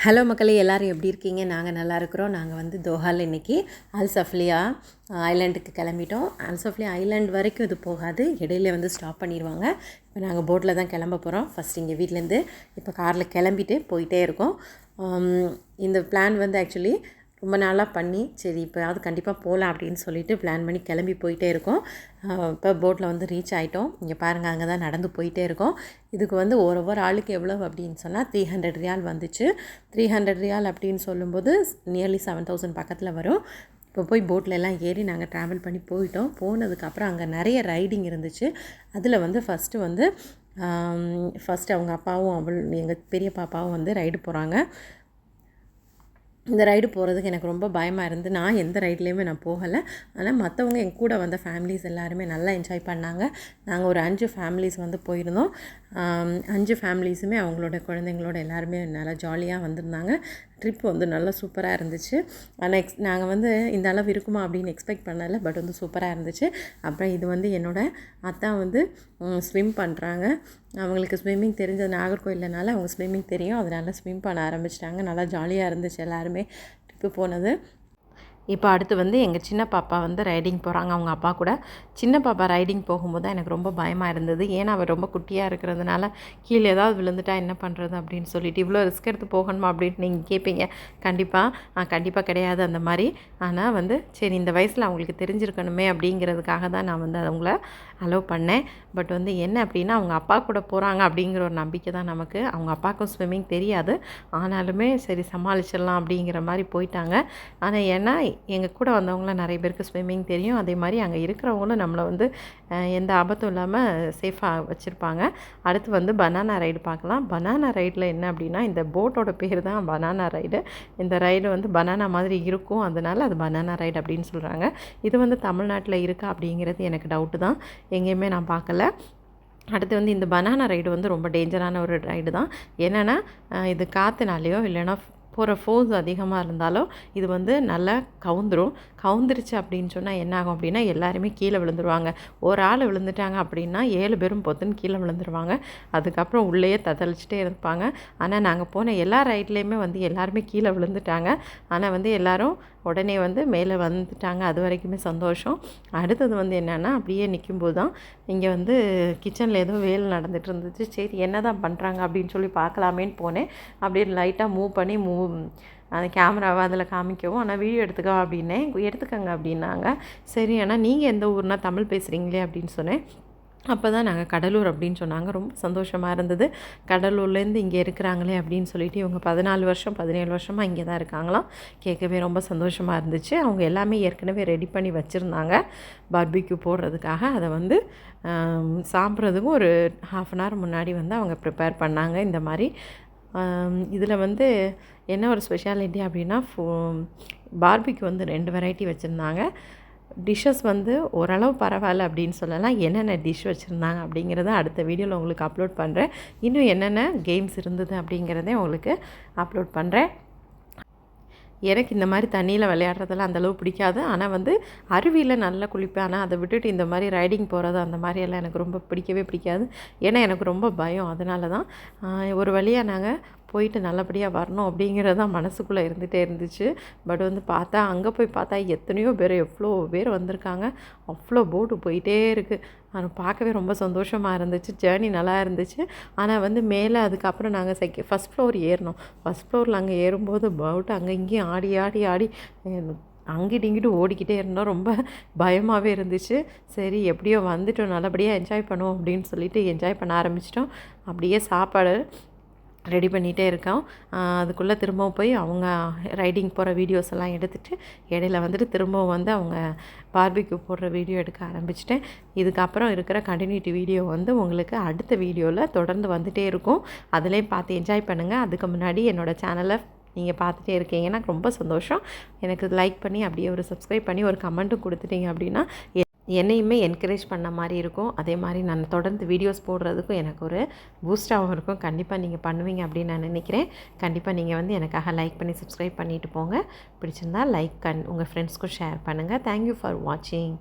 Hello மக்களே, எல்லோரும் எப்படி இருக்கீங்க? நாங்கள் நல்லா இருக்கிறோம். நாங்கள் வந்து தோஹாவில் இன்றைக்கி அல்சஃப்லியா ஐலாண்டுக்கு கிளம்பிட்டோம். அல்சஃப்லியா ஐலாண்ட் வரைக்கும் இது போகாது, இடையில வந்து ஸ்டாப் பண்ணிடுவாங்க. இப்போ நாங்கள் போட்டில் தான் கிளம்ப போகிறோம். ஃபஸ்ட் இங்கே வீட்டிலேருந்து இப்போ காரில் கிளம்பிட்டு போயிட்டே இருக்கோம். இந்த பிளான் வந்து ஆக்சுவலி ரொம்ப நாளாக பண்ணி சரி இப்போயாவது கண்டிப்பாக போகலாம் அப்படின்னு சொல்லிட்டு பிளான் பண்ணி கிளம்பி போயிட்டே இருக்கோம். இப்போ போட்டில் வந்து ரீச் ஆகிட்டோம். இங்கே பாருங்கள், அங்கே தான் நடந்து போயிட்டே இருக்கோம். இதுக்கு வந்து ஒவ்வொரு ஆளுக்கு எவ்வளோ அப்படின்னு சொன்னால் 300 ரியால் வந்துச்சு. 300 ரியால் அப்படின்னு சொல்லும்போது நியர்லி 7000 பக்கத்தில் வரும். இப்போ போய் போட்டில் எல்லாம் ஏறி நாங்கள் ட்ராவல் பண்ணி போயிட்டோம். போனதுக்கப்புறம் அங்கே நிறைய ரைடிங் இருந்துச்சு. அதில் வந்து ஃபஸ்ட்டு அவங்க அப்பாவும் எங்கள் பெரிய பாப்பாவும் வந்து ரைடு போகிறாங்க. இந்த ரைடு போகிறதுக்கு எனக்கு ரொம்ப பயமாக இருந்து நான் எந்த ரைட்லேயுமே நான் போகலை. ஆனால் மற்றவங்க என் கூட வந்த ஃபேமிலிஸ் எல்லாருமே நல்லா என்ஜாய் பண்ணாங்க. நாங்கள் ஒரு 5 ஃபேமிலிஸ் வந்து போயிருந்தோம். 5 ஃபேமிலிஸுமே அவங்களோட குழந்தைங்களோட எல்லாருமே நல்லா ஜாலியாக வந்திருந்தாங்க. ட்ரிப் வந்து நல்லா சூப்பராக இருந்துச்சு. ஆனால் நாங்கள் வந்து இந்த அளவு இருக்குமா அப்படின்னு எக்ஸ்பெக்ட் பண்ணலை. பட் வந்து சூப்பராக இருந்துச்சு. அப்புறம் இது வந்து என்னோடய அத்தா வந்து ஸ்விம் பண்ணுறாங்க. அவங்களுக்கு ஸ்விம்மிங் தெரிஞ்சது, நாகர்கோயிலனால அவங்க ஸ்விம்மிங் தெரியும். அதனால் ஸ்விம் பண்ண ஆரம்பிச்சிட்டாங்க. நல்லா ஜாலியாக இருந்துச்சு எல்லாருமே ட்ரிப்பு போனது. இப்போ அடுத்து வந்து எங்கள் சின்ன பாப்பா வந்து ரைடிங் போகிறாங்க அவங்க அப்பா கூட. சின்ன பாப்பா ரைடிங் போகும்போது தான் எனக்கு ரொம்ப பயமாக இருந்தது. ஏன்னா அவள் ரொம்ப குட்டியாக இருக்கிறதுனால கீழே ஏதாவது விழுந்துட்டா என்ன பண்ணுறது அப்படின்னு சொல்லிட்டு, இவ்வளோ ரிஸ்க் எடுத்து போகணுமா அப்படின்ட்டு நீங்கள் கேட்பீங்க. கண்டிப்பாக கிடையாது அந்த மாதிரி. ஆனால் வந்து சரி இந்த வயசில் அவங்களுக்கு தெரிஞ்சிருக்கணுமே அப்படிங்கிறதுக்காக தான் நான் வந்து அவங்கள அலோவ் பண்ணேன். பட் வந்து என்ன அப்படின்னா அவங்க அப்பா கூட போகிறாங்க அப்படிங்கிற ஒரு நம்பிக்கை தான் நமக்கு. அவங்க அப்பாவுக்கும் ஸ்விம்மிங் தெரியாது. ஆனாலுமே சரி சமாளிச்சிடலாம் அப்படிங்கிற மாதிரி போயிட்டாங்க. ஆனால் ஏன்னா எங்கள் கூட வந்தவங்களாம் நிறைய பேருக்கு ஸ்விம்மிங் தெரியும். அதே மாதிரி அங்கே இருக்கிறவங்களும் நம்மளை வந்து எந்த ஆபத்தும் இல்லாமல் சேஃபாக வச்சுருப்பாங்க. அடுத்து வந்து பனானா ரைடு பார்க்கலாம். பனானா ரைடில் என்ன அப்படின்னா, இந்த போட்டோட பேர் தான் பனானா ரைடு. இந்த ரைடு வந்து பனானா மாதிரி இருக்கும், அதனால் அது பனானா ரைடு அப்படின்னு சொல்கிறாங்க. இது வந்து தமிழ்நாட்டில் இருக்கா அப்படிங்கிறது எனக்கு டவுட்டு தான். எங்கேயுமே நான் பார்க்கல. அடுத்து வந்து இந்த பனானா ரைடு வந்து ரொம்ப டேஞ்சரான ஒரு ரைடு தான். என்னென்னா இது காற்றுனாலேயோ இல்லைன்னா போகிற ஃபோர்ஸ் அதிகமாக இருந்தாலும் இது வந்து நல்லா கவுந்துருச்சு அப்படின்னு சொன்னால் என்ன ஆகும் அப்படின்னா எல்லாருமே கீழே விழுந்துருவாங்க. ஒரு ஆள் விழுந்துட்டாங்க அப்படின்னா 7 பேரும் பொத்துன்னு கீழே விழுந்துருவாங்க. அதுக்கப்புறம் உள்ளேயே தத்தளிச்சிட்டே இருப்பாங்க. ஆனால் நாங்கள் போன எல்லா ரைட்லேயுமே வந்து எல்லாருமே கீழே விழுந்துட்டாங்க. ஆனால் வந்து எல்லோரும் உடனே வந்து மேலே வந்துட்டாங்க. அது வரைக்குமே சந்தோஷம். அடுத்தது வந்து என்னென்னா அப்படியே நிற்கும்போது தான் இங்கே வந்து கிச்சனில் ஏதோ வேலை நடந்துகிட்டு இருந்துச்சு. சரி என்ன தான் பண்ணுறாங்க அப்படின்னு சொல்லி பார்க்கலாமேன்னு போனேன். அப்படியே லைட்டாக மூவ் பண்ணி அந்த கேமராவை அதில் காமிக்கவும், ஆனால் வீடியோ எடுத்துக்கங்க அப்படின்னாங்க. சரி, ஆனால் நீங்கள் எந்த ஊர்னா தமிழ் பேசுகிறீங்களே அப்படின்னு சொன்னேன். அப்போ தான் நாங்கள் கடலூர் அப்படின்னு சொன்னாங்க. ரொம்ப சந்தோஷமாக இருந்தது. கடலூர்லேருந்து இங்கே இருக்கிறாங்களே அப்படின்னு சொல்லிட்டு இவங்க 14 வருஷம் 17 வருஷமாக இங்கே தான் இருக்காங்களாம். கேட்கவே ரொம்ப சந்தோஷமாக இருந்துச்சு. அவங்க எல்லாமே ஏற்கனவே ரெடி பண்ணி வச்சுருந்தாங்க பார்பிக்யூ போடுறதுக்காக. அதை வந்து சாப்பிட்றதுக்கும் ஒரு 1/2 அன் ஹவர் முன்னாடி வந்து அவங்க ப்ரிப்பேர் பண்ணாங்க. இந்த மாதிரி இதில் வந்து என்ன ஒரு ஸ்பெஷாலிட்டி அப்படின்னா பார்பிக்யூ வந்து 2 வெரைட்டி வச்சுருந்தாங்க. டிஷ்ஷஸ் வந்து ஓரளவு பரவாயில்ல அப்படின்னு சொல்லலாம். என்னென்ன டிஷ் வச்சுருந்தாங்க அப்படிங்கிறத அடுத்த வீடியோவில் உங்களுக்கு அப்லோட் பண்ணுறேன். இன்னும் என்னென்ன கேம்ஸ் இருந்தது அப்படிங்கிறதே உங்களுக்கு அப்லோட் பண்ணுறேன். எனக்கு இந்த மாதிரி தண்ணியில் விளையாடுறதெல்லாம் அந்தளவு பிடிக்காது. ஆனால் வந்து அருவியில் நல்லா குளிப்பேன். ஆனால் அதை விட்டுட்டு இந்த மாதிரி ரைடிங் போகிறது அந்த மாதிரியெல்லாம் எனக்கு ரொம்ப பிடிக்கவே பிடிக்காது. ஏன்னா எனக்கு ரொம்ப பயம். அதனால தான் ஒரு வழியாக நாங்கள் போயிட்டு நல்லபடியாக வரணும் அப்படிங்கிறது தான் மனசுக்குள்ளே இருந்துகிட்டே இருந்துச்சு. பட் வந்து அங்கே போய் பார்த்தா எத்தனையோ பேர், எவ்வளோ பேர் வந்திருக்காங்க. அவ்வளோ போட்டு போயிட்டே இருக்குது. அது பார்க்கவே ரொம்ப சந்தோஷமாக இருந்துச்சு. ஜேர்னி நல்லா இருந்துச்சு. ஆனால் வந்து மேலே அதுக்கப்புறம் நாங்கள் ஃபஸ்ட் ஃப்ளோர் ஏறினோம். ஃபஸ்ட் ஃப்ளோரில் அங்கே ஏறும்போது போட்டு அங்கே இங்கேயும் ஆடி அங்கிட்டு இங்கிட்டு ஓடிக்கிட்டே இருந்தோம். ரொம்ப பயமாகவே இருந்துச்சு. சரி எப்படியோ வந்துட்டோம், நல்லபடியாக என்ஜாய் பண்ணுவோம் அப்படின்னு சொல்லிட்டு என்ஜாய் பண்ண ஆரம்பிச்சிட்டோம். அப்படியே சாப்பாடு ரெடி பண்ணிகிட்டே இருக்கோம். அதுக்குள்ளே திரும்பவும் போய் அவங்க ரைடிங் போகிற வீடியோஸ் எல்லாம் எடுத்துகிட்டு இடையில வந்துட்டு திரும்பவும் வந்து அவங்க பார்பிக்யூ போடுற வீடியோ எடுக்க ஆரம்பிச்சிட்டேன். இதுக்கப்புறம் இருக்கிற கண்டினியூட்டி வீடியோ வந்து உங்களுக்கு அடுத்த வீடியோவில் தொடர்ந்து வந்துகிட்டே இருக்கும். அதிலையும் பார்த்து என்ஜாய் பண்ணுங்கள். அதுக்கு முன்னாடி என்னோடய சேனலை நீங்கள் பார்த்துட்டே இருக்கீங்கன்னா ரொம்ப சந்தோஷம். எனக்கு லைக் பண்ணி அப்படியே ஒரு சப்ஸ்கிரைப் பண்ணி ஒரு கமெண்ட்டும் கொடுத்துட்டீங்க அப்படின்னா என்னையுமே என்கரேஜ் பண்ண மாதிரி இருக்கும். அதே மாதிரி நான் தொடர்ந்து வீடியோஸ் போடுறதுக்கும் எனக்கு ஒரு பூஸ்டாகவும் இருக்கும். கண்டிப்பாக நீங்கள் பண்ணுவீங்க அப்படின்னு நான் நினைக்கிறேன். கண்டிப்பாக நீங்கள் வந்து எனக்காக லைக் பண்ணி சப்ஸ்கிரைப் பண்ணிவிட்டு போங்க. பிடிச்சிருந்தால் உங்கள் ஃப்ரெண்ட்ஸ்க்கும் ஷேர் பண்ணுங்கள். தேங்க்யூ ஃபார் வாட்சிங்.